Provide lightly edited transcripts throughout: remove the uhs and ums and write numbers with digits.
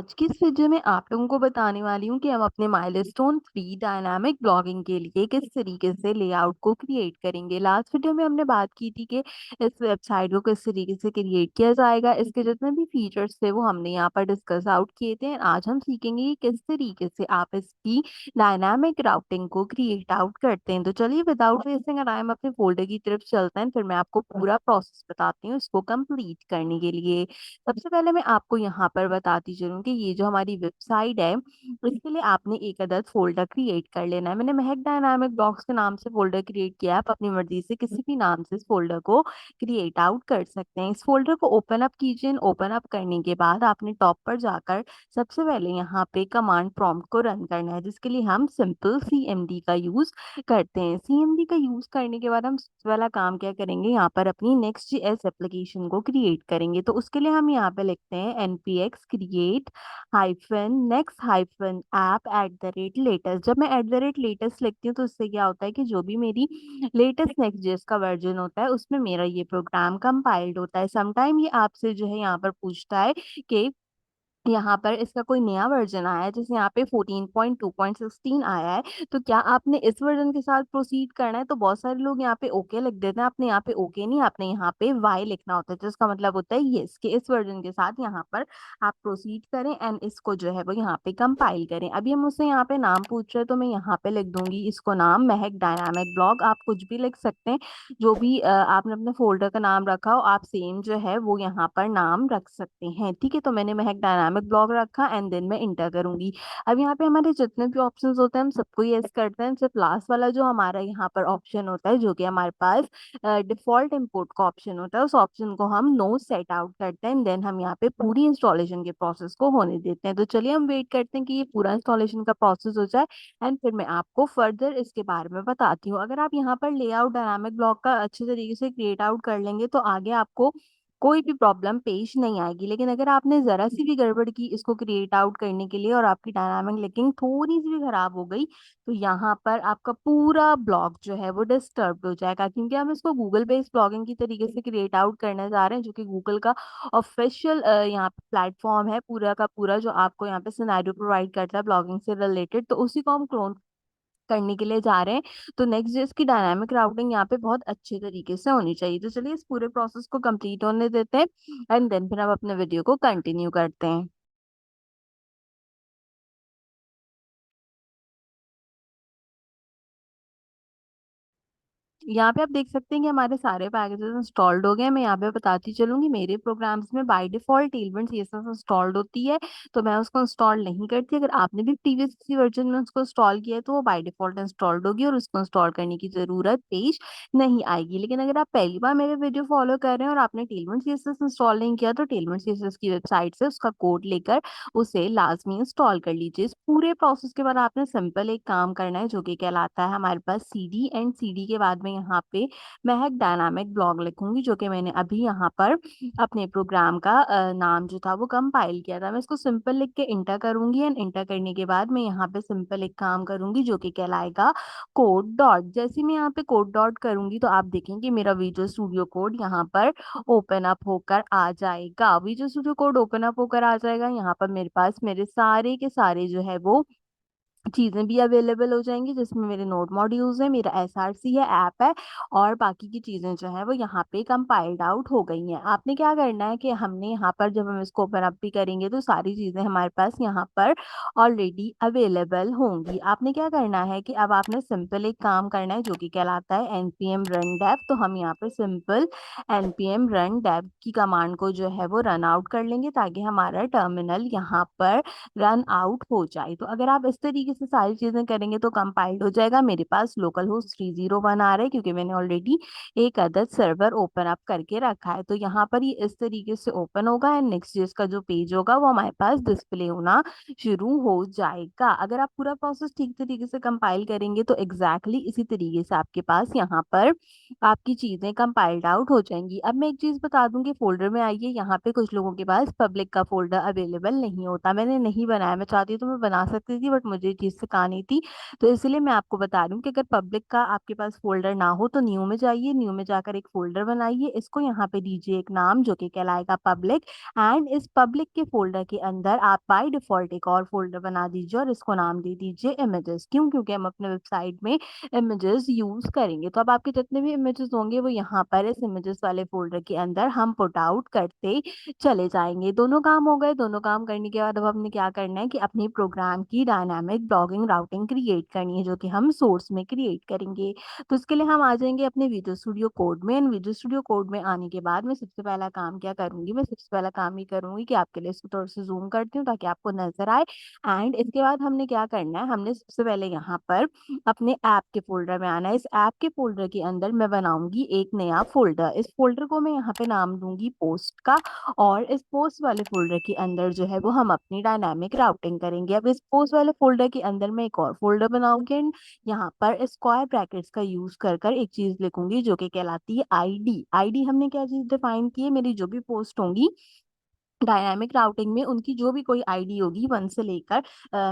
आज की इस वीडियो में आप लोगों को बताने वाली हूँ कि हम अपने माइलस्टोन 3 डायनामिक ब्लॉगिंग के लिए किस तरीके से लेआउट को क्रिएट करेंगे। लास्ट वीडियो में हमने बात की थी कि इस वेबसाइट को किस तरीके से क्रिएट किया जाएगा। इसके जितने भी फीचर्स थे वो हमने यहाँ पर डिस्कस आउट किए थे। आज हम सीखेंगे कि किस तरीके से आप इसकी डायनामिक राउटिंग को क्रिएट आउट करते हैं। तो चलिए विदाउट वेस्टिंग टाइम अपने फोल्डर की तरफ चलते हैं, फिर मैं आपको पूरा प्रोसेस बताती हूँ इसको कंप्लीट करने के लिए। सबसे पहले मैं आपको यहाँ पर बताती चलूँ कि ये जो हमारी वेबसाइट है इसके लिए आपने एक अदद फोल्डर क्रिएट कर लेना है। मैंने महक डायनामिक ब्लॉग्स के नाम से फोल्डर क्रिएट किया है। आप अपनी मर्जी से किसी भी नाम से इस फोल्डर को क्रिएट आउट कर सकते हैं। इस फोल्डर को ओपन अप कीजिए। ओपन अप करने के बाद आपने टॉप पर जाकर सबसे पहले यहाँ पे कमांड प्रॉम्प्ट को रन करना है, जिसके लिए हम सिंपल CMD का यूज करते हैं। CMD का यूज करने के बाद हम सबसे पहला काम क्या करेंगे, यहाँ पर अपनी Next.js एप्लीकेशन को क्रिएट करेंगे। तो उसके लिए हम यहाँ पे लिखते हैं npx create hyphen next hyphen app @latest। जब मैं @latest लिखती हूँ तो इससे क्या होता है कि जो भी मेरी लेटेस्ट Next.js का वर्जन होता है उसमें मेरा ये प्रोग्राम कंपाइल्ड होता है। समटाइम ये आपसे जो है यहाँ पर पूछता है कि यहाँ पर इसका कोई नया वर्जन आया है, जैसे यहाँ पे 14.2.16 आया है, तो क्या आपने इस वर्जन के साथ प्रोसीड करना है। तो बहुत सारे लोग यहाँ पे ओके लिख देते हैं। आपने यहाँ पे ओके नहीं, आपने यहाँ पे वाई लिखना होता है, जिसका मतलब होता है यस कि इस वर्जन के साथ यहाँ पर आप प्रोसीड करें एंड इसको जो है वो यहाँ पे कंपाइल करें। अभी हम मुझसे यहाँ पे नाम पूछ रहे हैं तो मैं यहाँ पे लिख दूंगी इसको नाम महक डायनामिक ब्लॉग। आप कुछ भी लिख सकते हैं, जो भी आपने अपने फोल्डर का नाम रखा हो आप सेम जो है वो यहाँ पर नाम रख सकते हैं। ठीक है, तो मैंने महक डायनामिक ब्लॉग रखा एंड देन मैं इंटर करूंगी। अब यहाँ पे हमारे जितने भी ऑप्शंस होते हैं हम सबको यस करते हैं, सिर्फ लास्ट वाला जो हमारा यहाँ पर ऑप्शन होता है जो कि हमारे पास डिफॉल्ट इंपोर्ट का ऑप्शन होता है, उस ऑप्शन को हम नो सेट आउट करते हैं। देन हम यहाँ पे पूरी इंस्टॉलेशन के प्रोसेस को होने देते हैं। तो चलिए हम वेट करते हैं कि ये पूरा इंस्टॉलेशन का प्रोसेस हो जाए एंड फिर मैं आपको फर्दर इसके बारे में बताती हूँ। अगर आप यहाँ पर लेआउट डायनामिक ब्लॉक का अच्छे तरीके से क्रिएट आउट कर लेंगे तो आगे आपको कोई भी प्रॉब्लम पेश नहीं आएगी। लेकिन अगर आपने जरा सी भी गड़बड़ की इसको क्रिएट आउट करने के लिए और आपकी डायनामिक लिंकिंग थोड़ी सी भी खराब हो गई तो यहाँ पर आपका पूरा ब्लॉग जो है वो डिस्टर्ब हो जाएगा, क्योंकि हम इसको गूगल बेस्ड ब्लॉगिंग की तरीके से क्रिएट आउट करने जा रहे हैं, जो कि गूगल का ऑफिशियल यहाँ पे प्लेटफॉर्म है पूरा का पूरा, जो आपको यहाँ पे सिनेरियो प्रोवाइड करता है ब्लॉगिंग से रिलेटेड। तो उसी को हम क्लोन करने के लिए जा रहे हैं। तो नेक्स्ट जेस की डायनामिक राउटिंग यहाँ पे बहुत अच्छे तरीके से होनी चाहिए। तो चलिए इस पूरे प्रोसेस को कंप्लीट होने देते हैं एंड देन फिर हम अपने वीडियो को कंटिन्यू करते हैं। यहाँ पे आप देख सकते हैं कि हमारे सारे पैकेजेस इंस्टॉल्ड हो गए हैं। मैं यहाँ पे बताती चलूंगी मेरे प्रोग्राम्स में by default Tailwind CSS installed होती है, तो मैं उसको इंस्टॉल नहीं करती। अगर आपने भी प्रीवियस किसी वर्जन में उसको इंस्टॉल किया है तो वो बाय डिफॉल्ट इंस्टॉल्ड होगी और उसको इंस्टॉल करने की जरूरत पेश नहीं आएगी। लेकिन अगर आप पहली बार मेरे वीडियो फॉलो कर रहे हैं और आपने टेलविंड CSS इंस्टॉल नहीं किया तो टेलविंड CSS की वेबसाइट से उसका कोड लेकर उसे लाजमी इंस्टॉल कर लीजिए। इस पूरे प्रोसेस के बाद आपने सिंपल एक काम करना है जो कि कहलाता है हमारे पास CD एंड CD के बाद में यहाँ पे महक डायनामिक ब्लॉग लिखूंगी, जो कि मैंने अभी यहाँ पर अपने प्रोग्राम का नाम जो था वो कंपाइल किया था। मैं इसको सिंपल लिख के इंटर करूंगी एंड इंटर करने के बाद मैं यहाँ पे सिंपल एक काम करूंगी जो कि कहलाएगा कोड डॉट। जैसे मैं यहाँ पे कोड डॉट करूंगी तो आप देखेंगे मेरा विजुअल स्टूडियो कोड यहाँ पर ओपन अप होकर आ जाएगा। Visual studio code open up होकर आ जाएगा। यहाँ पर मेरे पास मेरे सारे के सारे जो है वो चीजें भी अवेलेबल हो जाएंगी, जिसमें मेरे नोड मॉड्यूल्स है, मेरा SRC है, ऐप है और बाकी की चीजें जो है वो यहाँ पे कंपाइल्ड आउट हो गई हैं। आपने क्या करना है कि हमने यहाँ पर जब हम इसको ओपन अप भी करेंगे तो सारी चीजें हमारे पास यहाँ पर ऑलरेडी अवेलेबल होंगी। आपने क्या करना है कि अब आपने सिंपल एक काम करना है जो कि कहलाता है npm run dev। तो हम यहाँ पे सिंपल npm run dev की कमांड को जो है वो रन आउट कर लेंगे ताकि हमारा टर्मिनल यहाँ पर रन आउट हो जाए। तो अगर आप इस तरीके से सारी चीजें करेंगे तो कंपाइल्ड हो जाएगा। मेरे पास लोकल होस्ट 301 आ रहा है क्योंकि मैंने ऑलरेडी एक अदद सर्वर ओपन अप करके रखा है। तो यहाँ पर ये इस तरीके से ओपन होगा एंड नेक्स्ट जेस का जो पेज होगा वो हमारे पास डिस्प्ले होना शुरू हो जाएगा। अगर आप पूरा प्रोसेस ठीक तरीके से कंपाइल करेंगे तो एग्जैक्टली इसी तरीके से आपके पास यहाँ पर आपकी चीजें कंपाइल्ड आउट हो जाएंगी। अब मैं एक चीज बता दूं कि फोल्डर में आइए, यहाँ पे कुछ लोगों के पास पब्लिक का फोल्डर अवेलेबल नहीं होता। मैंने नहीं बनाया, मैं चाहती तो मैं बना सकती थी बट मुझे क्योंकि इससे कहानी थी। तो इसलिए मैं आपको बता रही हूँ कि अगर पब्लिक का आपके पास फोल्डर ना हो तो न्यू में जाइए, न्यू में जाकर एक फोल्डर बनाइए, इसको यहाँ पे दीजिए एक नाम जो कि कहलाएगा पब्लिक। एंड इस पब्लिक के फोल्डर के अंदर आप बाय डिफॉल्ट एक और फोल्डर बना दीजिए और इसको नाम दे दीजिए इमेजेस। क्यों? क्योंकि हम अपने वेबसाइट में इमेजेस यूज करेंगे। तो अब आपके जितने भी इमेजेस होंगे वो यहाँ पर इस इमेजेस वाले फोल्डर के अंदर हम पुट आउट करते चले जाएंगे। दोनों काम हो गए। दोनों काम करने के बाद अब हमने क्या करना है कि अपनी प्रोग्राम की डायनामिक ब्लॉगिंग राउटिंग क्रिएट करनी है जो कि हम सोर्स में क्रिएट करेंगे। तो इसके लिए हम आ जाएंगे अपने विजुअल स्टूडियो कोड में। विजुअल स्टूडियो कोड में आने के बाद मैं सबसे पहला काम क्या करूंगी, मैं सबसे पहला काम ये करूंगी कि आपके लिए इसको थोड़ा सा जूम करती हूँ ताकि आपको नजर आए। एंड इसके बाद हमने क्या करना है, हमने सबसे पहले यहाँ पर अपने ऐप के फोल्डर में आना है। इस ऐप के फोल्डर के अंदर मैं बनाऊंगी एक नया फोल्डर। इस फोल्डर को मैं यहाँ पे नाम दूंगी पोस्ट का। और इस पोस्ट वाले फोल्डर के अंदर जो है वो हम अपनी डायनामिक राउटिंग करेंगे। अब इस पोस्ट वाले फोल्डर के अंदर मैं एक और फोल्डर बनाऊंगी एंड यहाँ पर स्क्वायर ब्रैकेट्स का यूज कर कर एक चीज लिखूंगी जो कि कहलाती है आईडी। आईडी हमने क्या चीज डिफाइन की है, मेरी जो भी पोस्ट होंगी डायनामिक राउटिंग में उनकी जो भी कोई आईडी होगी 1 से लेकर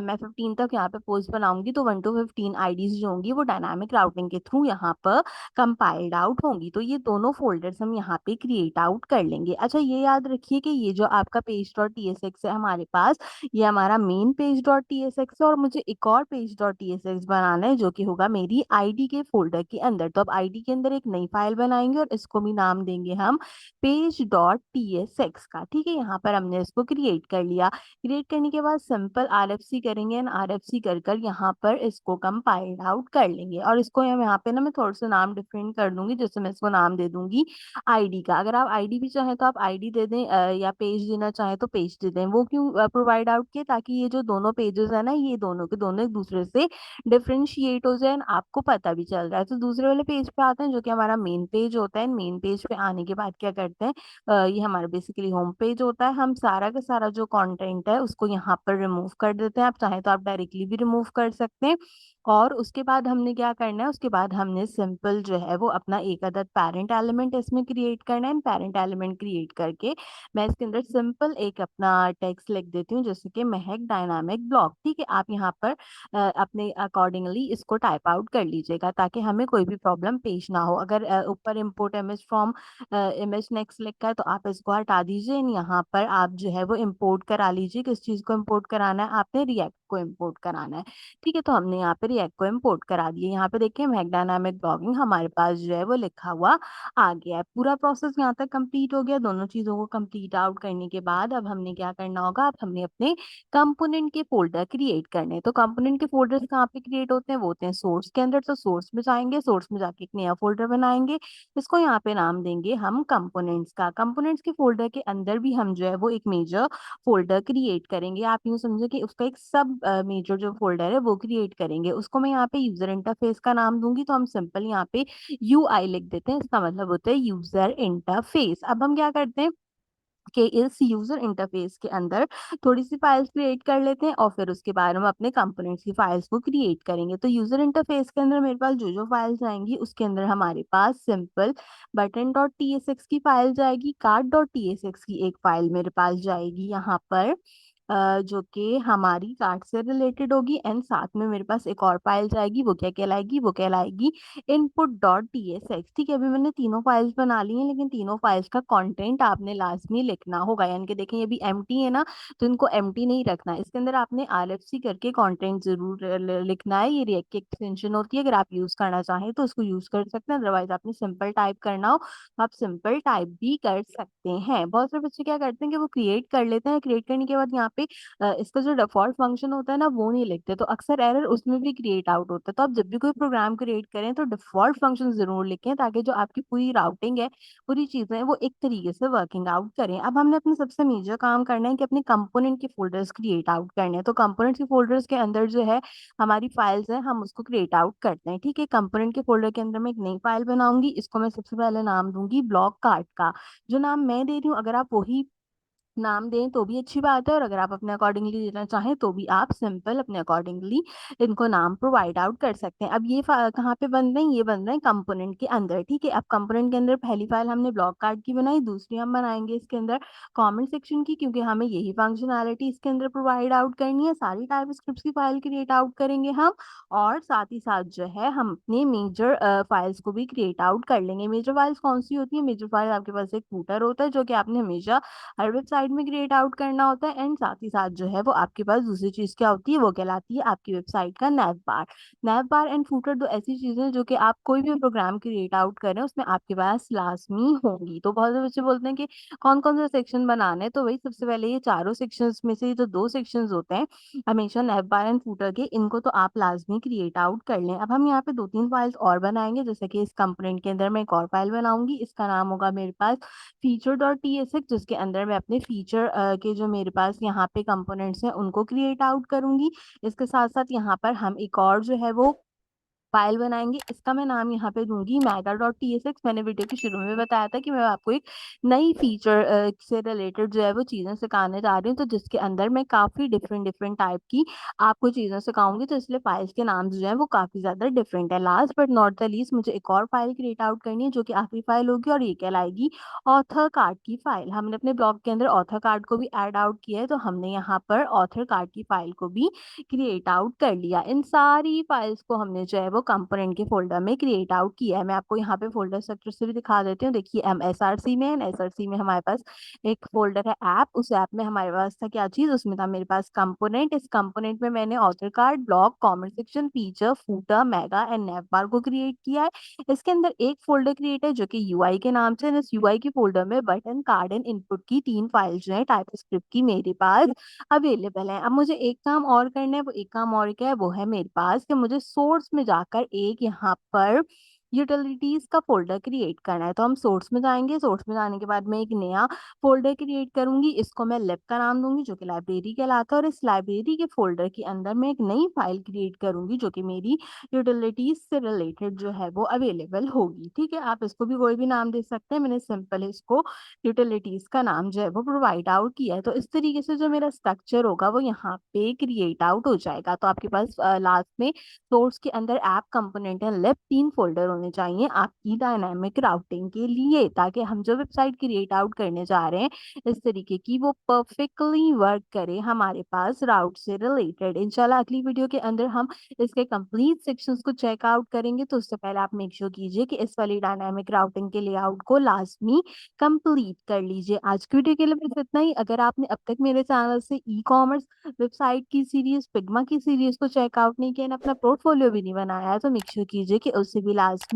मैं 15 तक यहाँ पे पोस्ट बनाऊंगी तो 1 to 15 आईडीज जो होंगी वो डायनामिक राउटिंग के थ्रू यहाँ पर कंपाइल्ड आउट होंगी। तो ये दोनों फोल्डर्स हम यहाँ पे क्रिएट आउट कर लेंगे। अच्छा, ये याद रखिए कि ये जो आपका page dot T S X है हमारे पास, ये हमारा main page dot T S X है और मुझे एक और page dot T S X बनाना है जो कि होगा मेरी आईडी के फोल्डर के अंदर। तो अब आईडी के अंदर एक नई फाइल बनाएंगे और इसको भी नाम देंगे हम page dot T S x का। ठीक है, यहाँ पर हमने इसको क्रिएट कर लिया। क्रिएट करने के बाद सिंपल आरएफसी करेंगे एंड आरएफसी कर कर यहाँ पर इसको कंपाइल आउट कर लेंगे। और इसको हम यहाँ पे ना मैं थोड़ा सा नाम डिफरेंट कर दूंगी, जैसे मैं इसको नाम दे दूंगी आईडी का। अगर आप आईडी भी चाहें तो आप आईडी दे दें, या पेज देना चाहें तो पेज दे दें। वो क्यों प्रोवाइड आउट किए, ताकि ये जो दोनों पेजेस है ना ये दोनों के दोनों एक दूसरे से डिफरेंशिएट हो जाए and आपको पता भी चल रहा है। तो दूसरे वाले पेज पे आते हैं जो कि हमारा मेन पेज होता है। मेन पेज पे आने के बाद क्या करते हैं, ये हमारा बेसिकली होम पेज होता है। हम सारा का सारा जो कंटेंट है उसको यहाँ पर रिमूव कर देते हैं। आप चाहें तो आप डायरेक्टली भी रिमूव कर सकते हैं। और उसके बाद हमने क्या करना है, उसके बाद हमने सिंपल जो है वो अपना एक अदद पेरेंट एलिमेंट इसमें क्रिएट करना है। पेरेंट एलिमेंट क्रिएट करके मैं इसके अंदर सिंपल एक अपना टेक्स्ट लिख देती हूँ जैसे कि महक डायनामिक ब्लॉग। ठीक है, आप यहाँ पर अपने अकॉर्डिंगली इसको टाइप आउट कर लीजिएगा ताकि हमें कोई भी प्रॉब्लम पेश ना हो। अगर ऊपर import image from image next लिखा है तो आप इसको हटा दीजिए। यहाँ पर आप जो है वो इम्पोर्ट करा लीजिए। किस चीज को इम्पोर्ट कराना है, आपने रिएक्ट को इम्पोर्ट कराना है। ठीक है, तो हमने यहाँ पे रिएक्ट को इम्पोर्ट करा दिया। यहाँ पे देखिए मैक डायनामिक ब्लॉगिंग हमारे पास जो है वो लिखा हुआ आ गया है। पूरा प्रोसेस यहाँ तक कंप्लीट हो गया। दोनों चीजों को कंप्लीट आउट करने के बाद अब हमने क्या करना होगा, अब हमने अपने कंपोनेंट के फोल्डर क्रिएट करने हैं। तो कंपोनेंट के फोल्डर्स कहाँ पे क्रिएट होते हैं, वो होते हैं सोर्स के अंदर। तो सोर्स में जाएंगे, सोर्स में जाके एक नया फोल्डर बनाएंगे। इसको यहाँ पे नाम देंगे हम कंपोनेंट्स का। कंपोनेंट्स के फोल्डर के अंदर भी हम जो है वो एक मेजर फोल्डर क्रिएट करेंगे। आप यूँ समझो कि उसका एक सब मेजर जो फोल्डर है वो क्रिएट करेंगे। उसको मैं यहाँ पे यूजर इंटरफेस का नाम दूंगी। तो हम सिंपल यहाँ पे यू आई लिख देते हैं, इसका मतलब होता है यूजर इंटरफेस। अब हम क्या करते हैं कि इस यूजर इंटरफेस के अंदर थोड़ी सी फाइल्स क्रिएट कर लेते हैं और फिर उसके बाद हम अपने कंपोनेंट्स की फाइल्स को क्रिएट करेंगे। तो यूजर इंटरफेस के अंदर मेरे पास जो जो फाइल्स आएंगी उसके अंदर हमारे पास simple button dot T S X की फाइल जाएगी, card dot T S X की एक फाइल मेरे पास जाएगी यहाँ पर, जो कि हमारी कार्ड से रिलेटेड होगी। एंड साथ में मेरे पास एक और फाइल जाएगी, वो क्या कहलाएगी, वो कहलाएगी input dot T S X. ठीक है, अभी मैंने तीनों फाइल्स बना ली हैं लेकिन तीनों फाइल्स का कंटेंट आपने लाजमी लिखना होगा। यानी कि देखें ये भी एम्प्टी है ना, तो इनको एम्प्टी नहीं रखना है। इसके अंदर आपने आरएफसी करके कंटेंट जरूर लिखना है। ये रिएक्ट की एक्सटेंशन होती है, अगर आप यूज करना चाहें तो उसको यूज कर सकते हैं। अदरवाइज आपने सिंपल टाइप करना हो तो आप सिंपल टाइप भी कर सकते हैं। बहुत सारे बच्चे क्या करते हैं कि वो क्रिएट कर लेते हैं, क्रिएट करने के बाद यहाँ पे इसका जो डिफॉल्ट फंक्शन होता है ना वो नहीं लिखते, तो अक्सर एरर उसमें भी क्रिएट आउट होता है। तो आप जब भी कोई प्रोग्राम क्रिएट करें तो डिफॉल्ट फंक्शन जरूर लिखें ताकि जो आपकी पूरी राउटिंग है, पूरी चीजें हैं, वो एक तरीके से वर्किंग आउट करें। अब हमने अपने सबसे मेजर काम करना है कि अपने कंपोनेंट के फोल्डर्स क्रिएट आउट करने हैं। तो कंपोनेंट के फोल्डर्स के अंदर जो है हमारी फाइल्स है, हम उसको क्रिएट आउट करते हैं। ठीक है, कंपोनेंट के फोल्डर के अंदर मैं एक नई फाइल बनाऊंगी। इसको मैं सबसे पहले नाम दूंगी ब्लॉक कार्ट का। जो नाम मैं दे रही हूँ अगर आप वही नाम दें तो भी अच्छी बात है, और अगर आप अपने अकॉर्डिंगली देना चाहें तो भी आप सिंपल अपने अकॉर्डिंगली इनको नाम प्रोवाइड आउट कर सकते हैं। अब ये कहाँ पे बन रहे हैं, ये बन रहे हैं कंपोनेंट के अंदर। ठीक है, अब कंपोनेंट के अंदर पहली फाइल हमने ब्लॉक कार्ड की बनाई, दूसरी हम बनाएंगे इसके अंदर कमेंट सेक्शन की, क्योंकि हमें यही फंक्शनैलिटी इसके अंदर प्रोवाइड आउट करनी है। सारी टाइप स्क्रिप्ट की फाइल क्रिएट आउट करेंगे हम, और साथ ही साथ जो है हम अपने मेजर फाइल्स को भी क्रिएट आउट कर लेंगे। मेजर फाइल्स कौन सी होती है? मेजर फाइल आपके पास एक फूटर होता है जो कि आपने हमेशा हर वेबसाइट में क्रिएट आउट करना होता है, एंड साथ ही साथ जो है वो आपके पास दूसरी चीज क्या होती है, वो कहलाती है आपकी वेबसाइट का नैव बार। नैव बार एंड फूटर दो ऐसी चीजें हैं जो कि आप कोई भी प्रोग्राम क्रिएट आउट करें उसमें आपके पास लाजमी होंगी। तो बहुत से बच्चे बोलते हैं कि कौन कौन सा सेक्शन बनाना है, तो वही सबसे पहले ये चारों सेक्शंस में से जो दो सेक्शंस होते हैं हमेशा नैव बार एंड फूटर के, इनको तो आप लाजमी क्रिएट आउट कर लें। अब हम यहाँ पे दो तीन फाइल्स और बनाएंगे, जैसे कि इस कंपोनेंट के अंदर मैं एक और फाइल बनाऊंगी, इसका नाम होगा मेरे पास फीचर डॉट टीएसएक्स, जिसके अंदर मैं अपने फीचर के जो मेरे पास यहाँ पे कंपोनेंट्स हैं उनको क्रिएट आउट करूंगी। इसके साथ साथ यहाँ पर हम एक और जो है वो फाइल बनाएंगे, इसका मैं नाम यहाँ पे दूंगी mega dot T S x. मैंने वीडियो के शुरू में बताया था कि मैं आपको एक नई फीचर से रिलेटेड जो है वो चीज़ें सिखाने जा रही हूँ, तो जिसके अंदर मैं काफ़ी डिफरेंट डिफरेंट टाइप की आपको चीज़ें सिखाऊंगी, तो इसलिए फाइल्स के नाम जो है वो काफ़ी ज़्यादा डिफरेंट है। Last but not the least मुझे एक और फाइल क्रिएट आउट करनी है जो कि आखिरी फाइल होगी, और ये कहलाएगी ऑथर कार्ड की फाइल। हमने अपने ब्लॉग के अंदर ऑथर कार्ड को भी ऐड आउट किया है, तो हमने यहाँ पर ऑथर कार्ड की फाइल को भी क्रिएट आउट कर लिया। इन सारी फाइल्स को हमने जो है वो कंपोनेंट के फोल्डर में क्रिएट आउट किया है। मैं आपको यहाँ पे फोल्डर स्ट्रक्चर से भी दिखा देती हूँ। देखिए हम एसआरसी में है, एसआरसी में हमारे पास एक फोल्डर है ऐप, उस ऐप में हमारे पास था क्या चीज, उसमें था मेरे पास कंपोनेंट। इस कंपोनेंट में मैंने author card, blog, comment section, feature, footer, mega and nav bar को क्रिएट किया है। इसके अंदर एक फोल्डर क्रिएट है जो कि यूआई के नाम से, इस यूआई के फोल्डर में बटन, कार्ड एंड इनपुट की तीन फाइल जो है टाइपस्क्रिप्ट की मेरे पास अवेलेबल है। अब मुझे एक काम और करना है, वो एक काम और क्या है, वो है मेरे पास कि मुझे सोर्स में जाकर एक यहाँ पर यूटिलिटीज का फोल्डर क्रिएट करना है। तो हम सोर्स में जाएंगे, सोर्स में जाने के बाद मैं एक नया फोल्डर क्रिएट करूंगी, इसको मैं लिब का नाम दूंगी जो कि लाइब्रेरी कहलाता है, और इस लाइब्रेरी के फोल्डर के अंदर मैं एक नई फाइल क्रिएट करूंगी जो कि मेरी यूटिलिटीज से रिलेटेड जो है वो अवेलेबल होगी। ठीक है, आप इसको भी कोई भी नाम दे सकते हैं, मैंने सिंपल इसको यूटिलिटीज का नाम जो है वो प्रोवाइड आउट किया है। तो इस तरीके से जो मेरा स्ट्रक्चर होगा वो यहाँ पे क्रिएट आउट हो जाएगा। तो आपके पास लास्ट में सोर्स के अंदर ऐप, कंपोनेंट एंड लिब तीन फोल्डर होने चाहिए आपकी डायनामिक राउटिंग के लिए, ताकि हम जो वेबसाइट क्रिएट आउट करने जा रहे हैं इस तरीके की वो परफेक्टली वर्क करे हमारे पास राउट से रिलेटेड। इंशाल्लाह अगली वीडियो के अंदर हम इसके कंप्लीट सेक्शंस को चेक आउट करेंगे, तो उससे पहले आप मेक श्योर कीजिए कि इस वाली डायनामिक राउटिंग के लेआउट को लाजमी कंप्लीट कर लीजिए। आज की वीडियो के लिए बस इतना ही। अगर आपने अब तक मेरे चैनल से ई कॉमर्स वेबसाइट की सीरीज, फिग्मा की सीरीज को चेकआउट नहीं किया, अपना पोर्टफोलियो भी नहीं बनाया है, तो मेक श्योर कीजिए कि उसे भी लाजमी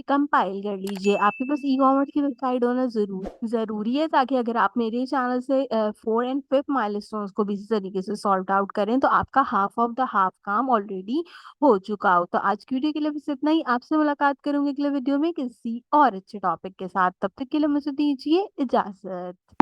कंपाइल कर लीजिए। आपके पास ई कॉमर्स की वेबसाइट होना जरूरी है, ताकि अगर आप मेरे चैनल से 4 एंड 5 माइलस्टोन्स को भी इसी तरीके से सॉल्व आउट करें तो आपका हाफ ऑफ द हाफ काम ऑलरेडी हो चुका हो। तो आज की वीडियो के लिए बस इतना ही। आपसे मुलाकात करूंगी अगले वीडियो में किसी और अच्छे टॉपिक के साथ। तब तक के लिए मुझे दीजिए इजाजत।